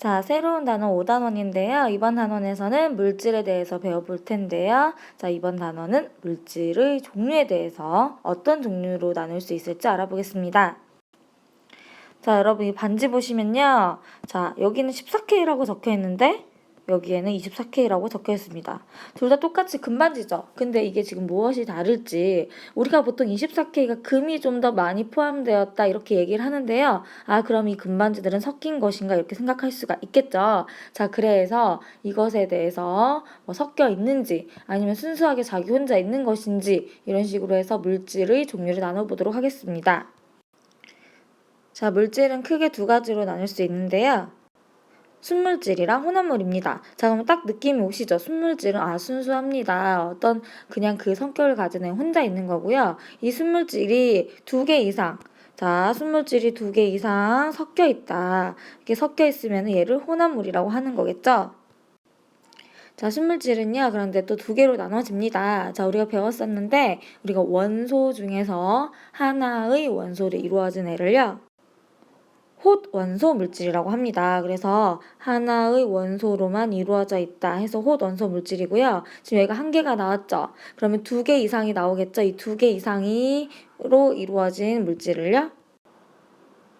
자, 새로운 단어 5단원인데요. 이번 단원에서는 물질에 대해서 배워볼 텐데요. 자, 이번 단어는 물질의 종류에 대해서 어떤 종류로 나눌 수 있을지 알아보겠습니다. 자, 여러분 이 반지 보시면요. 자, 여기는 14K라고 적혀 있는데 여기에는 24K라고 적혀 있습니다. 둘 다 똑같이 금반지죠. 근데 이게 지금 무엇이 다를지 우리가 보통 24K가 금이 좀 더 많이 포함되었다 이렇게 얘기를 하는데요. 아, 그럼 이 금반지들은 섞인 것인가 이렇게 생각할 수가 있겠죠. 자, 그래서 이것에 대해서 뭐 섞여 있는지 아니면 순수하게 자기 혼자 있는 것인지 이런 식으로 해서 물질의 종류를 나눠보도록 하겠습니다. 자, 물질은 크게 두 가지로 나눌 수 있는데요. 순물질이랑 혼합물입니다. 자, 그럼 딱 느낌이 오시죠? 순물질은 순수합니다. 어떤 그냥 그 성격을 가진 애 혼자 있는 거고요. 이 순물질이 2개 이상, 자, 순물질이 2개 이상 섞여 있다. 이렇게 섞여 있으면 얘를 혼합물이라고 하는 거겠죠? 자, 순물질은요, 그런데 또 2개로 나눠집니다. 자, 우리가 배웠었는데, 우리가 원소 중에서 하나의 원소로 이루어진 애를요, 홑 원소 물질이라고 합니다. 그래서 하나의 원소로만 이루어져 있다 해서 홑 원소 물질이고요. 지금 여기가 1개가 나왔죠. 그러면 2개 이상이 나오겠죠. 이 2개 이상으로 이루어진 물질을요,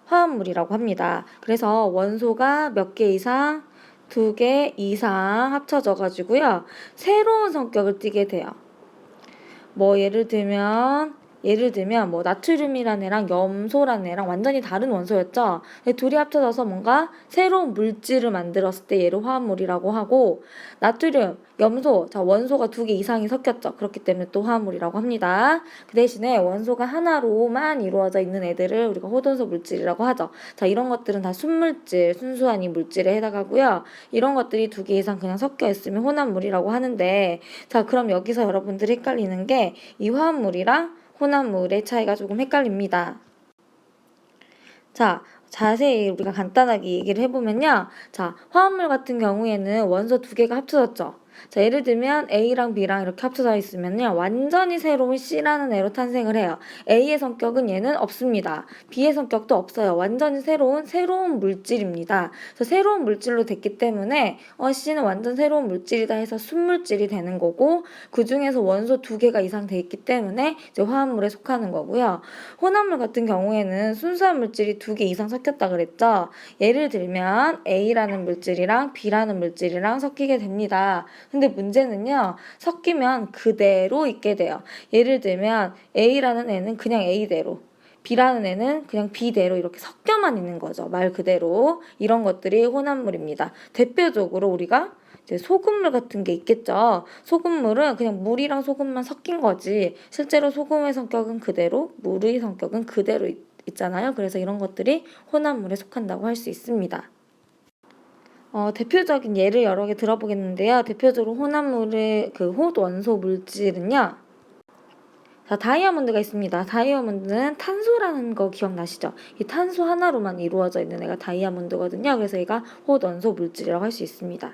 화합물이라고 합니다. 그래서 원소가 몇 개 이상? 2개 이상 합쳐져 가지고요, 새로운 성격을 띠게 돼요. 뭐 예를 들면 뭐 나트륨이라는 애랑 염소라는 애랑 완전히 다른 원소였죠. 둘이 합쳐져서 뭔가 새로운 물질을 만들었을 때 얘를 화합물이라고 하고, 나트륨, 염소, 자, 원소가 2개 이상이 섞였죠. 그렇기 때문에 또 화합물이라고 합니다. 그 대신에 원소가 하나로만 이루어져 있는 애들을 우리가 호돈소 물질이라고 하죠. 자, 이런 것들은 다 순물질, 순수한 이 물질에 해당하고요. 이런 것들이 2개 이상 그냥 섞여 있으면 혼합물이라고 하는데, 자, 그럼 여기서 여러분들이 헷갈리는 게 이 화합물이랑 혼합물의 차이가 조금 헷갈립니다. 자, 자세히 우리가 간단하게 얘기를 해보면요. 자, 화합물 같은 경우에는 원소 2개가 합쳐졌죠. 자, 예를 들면 A랑 B랑 이렇게 합쳐져 있으면요, 완전히 새로운 C라는 애로 탄생을 해요. A의 성격은 얘는 없습니다. B의 성격도 없어요. 완전히 새로운 물질입니다. 그래서 새로운 물질로 됐기 때문에 C는 완전 새로운 물질이다 해서 순물질이 되는 거고, 그 중에서 원소 2개가 이상 돼 있기 때문에 이제 화합물에 속하는 거고요. 혼합물 같은 경우에는 순수한 물질이 2개 이상 섞였다 그랬죠. 예를 들면 A라는 물질이랑 B라는 물질이랑 섞이게 됩니다. 근데 문제는요, 섞이면 그대로 있게 돼요. 예를 들면 A라는 애는 그냥 A대로, B라는 애는 그냥 B대로 이렇게 섞여만 있는 거죠. 말 그대로. 이런 것들이 혼합물입니다. 대표적으로 우리가 이제 소금물 같은 게 있겠죠. 소금물은 그냥 물이랑 소금만 섞인 거지, 실제로 소금의 성격은 그대로, 물의 성격은 그대로 있잖아요. 그래서 이런 것들이 혼합물에 속한다고 할 수 있습니다. 대표적인 예를 여러 개 들어보겠는데요. 대표적으로 혼합물의 그 홑 원소 물질은요, 자, 다이아몬드가 있습니다. 다이아몬드는 탄소라는 거 기억나시죠? 이 탄소 하나로만 이루어져 있는 애가 다이아몬드거든요. 그래서 얘가 홑 원소 물질이라고 할 수 있습니다.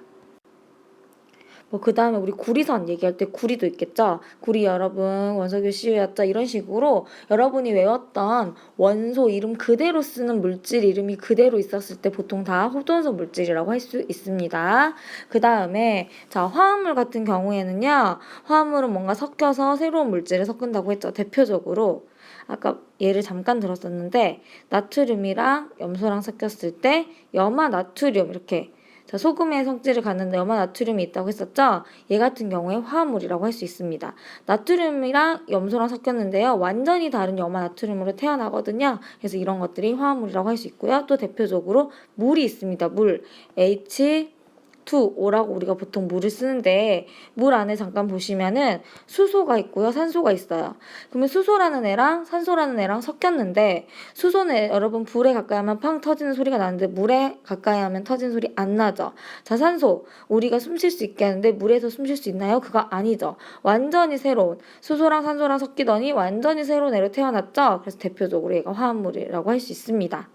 그 다음에 우리 구리선 얘기할 때 구리도 있겠죠? 구리 여러분 원소교 CU였죠? 이런 식으로 여러분이 외웠던 원소 이름 그대로 쓰는 물질 이름이 그대로 있었을 때 보통 다 호돈소 물질이라고 할 수 있습니다. 그 다음에 자, 화합물 같은 경우에는요, 화합물은 뭔가 섞여서 새로운 물질을 섞는다고 했죠. 대표적으로 아까 예를 잠깐 들었었는데, 나트륨이랑 염소랑 섞였을 때 염화 나트륨 이렇게, 자, 소금의 성질을 갖는 염화나트륨이 있다고 했었죠? 얘 같은 경우에 화합물이라고 할 수 있습니다. 나트륨이랑 염소랑 섞였는데요, 완전히 다른 염화나트륨으로 태어나거든요. 그래서 이런 것들이 화합물이라고 할 수 있고요. 또 대표적으로 물이 있습니다. 물, H2O라고 우리가 보통 물을 쓰는데, 물 안에 잠깐 보시면은 수소가 있고요, 산소가 있어요. 그러면 수소라는 애랑 산소라는 애랑 섞였는데, 수소는 여러분 불에 가까이 하면 팡 터지는 소리가 나는데 물에 가까이 하면 터지는 소리 안 나죠. 자, 산소, 우리가 숨 쉴 수 있게 하는데 물에서 숨 쉴 수 있나요? 그거 아니죠. 완전히 새로운, 수소랑 산소랑 섞이더니 완전히 새로운 애로 태어났죠. 그래서 대표적으로 얘가 화합물이라고 할 수 있습니다.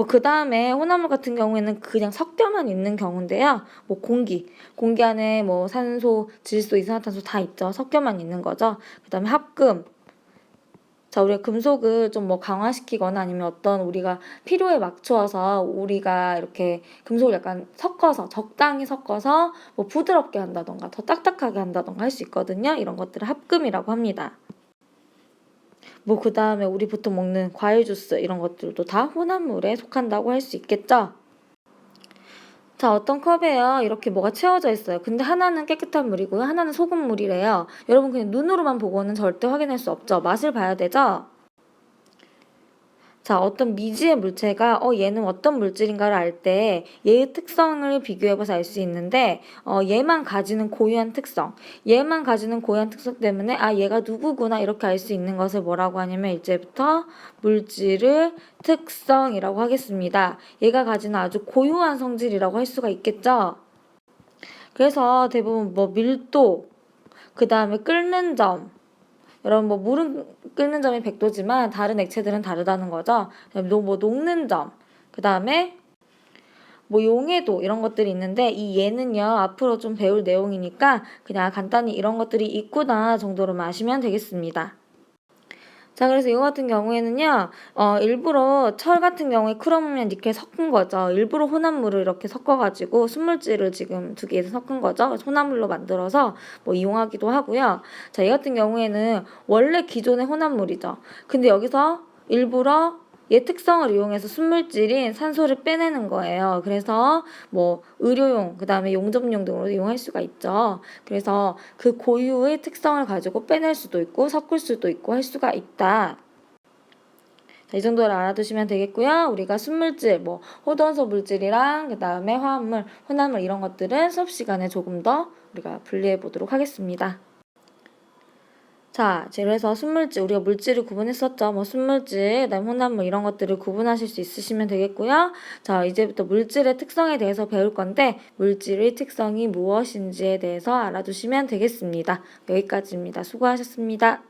그 다음에 혼합물 같은 경우에는 그냥 섞여만 있는 경우인데요. 공기 안에 산소, 질소, 이산화탄소 다 있죠. 섞여만 있는 거죠. 그 다음에 합금. 자, 우리가 금속을 좀 뭐 강화시키거나 아니면 어떤 우리가 필요에 맞추어서 우리가 이렇게 금속을 약간 섞어서 적당히 섞어서 뭐 부드럽게 한다던가 더 딱딱하게 한다던가 할 수 있거든요. 이런 것들을 합금이라고 합니다. 뭐 그 다음에 우리 보통 먹는 과일 주스 이런 것들도 다 혼합물에 속한다고 할 수 있겠죠. 자, 어떤 컵에요. 이렇게 뭐가 채워져 있어요. 근데 하나는 깨끗한 물이고요. 하나는 소금물이래요. 여러분 그냥 눈으로만 보고는 절대 확인할 수 없죠. 맛을 봐야 되죠. 자, 어떤 미지의 물체가 얘는 어떤 물질인가를 알 때 얘의 특성을 비교해봐서 알 수 있는데 얘만 가지는 고유한 특성, 얘만 가지는 고유한 특성 때문에 얘가 누구구나 이렇게 알 수 있는 것을 뭐라고 하냐면 이제부터 물질의 특성이라고 하겠습니다. 얘가 가지는 아주 고유한 성질이라고 할 수가 있겠죠. 그래서 대부분 뭐 밀도, 그 다음에 끓는 점, 여러분 뭐 물은 끓는 점이 100도지만 다른 액체들은 다르다는 거죠. 뭐 녹는 점, 그 다음에 뭐 용해도 이런 것들이 있는데 이 얘는요 앞으로 좀 배울 내용이니까 그냥 간단히 이런 것들이 있구나 정도로만 아시면 되겠습니다. 자, 그래서 이거 같은 경우에는요, 일부러 철 같은 경우에 크롬이랑 니켈 섞은 거죠. 일부러 혼합물을 이렇게 섞어가지고 순물질을 지금 두 개에서 섞은 거죠. 혼합물로 만들어서 뭐 이용하기도 하고요. 자, 이 같은 경우에는 원래 기존의 혼합물이죠. 근데 여기서 일부러 얘 특성을 이용해서 순물질인 산소를 빼내는 거예요. 그래서 뭐 의료용, 그 다음에 용접용 등으로 이용할 수가 있죠. 그래서 그 고유의 특성을 가지고 빼낼 수도 있고 섞을 수도 있고 할 수가 있다. 자, 이 정도를 알아두시면 되겠고요. 우리가 순물질, 뭐 호돈소 물질이랑 그 다음에 화합물, 혼합물 이런 것들은 수업 시간에 조금 더 우리가 분리해 보도록 하겠습니다. 자, 그래서 순물질, 우리가 물질을 구분했었죠. 뭐 순물질, 그다음 혼합물 이런 것들을 구분하실 수 있으시면 되겠고요. 자, 이제부터 물질의 특성에 대해서 배울 건데 물질의 특성이 무엇인지에 대해서 알아두시면 되겠습니다. 여기까지입니다. 수고하셨습니다.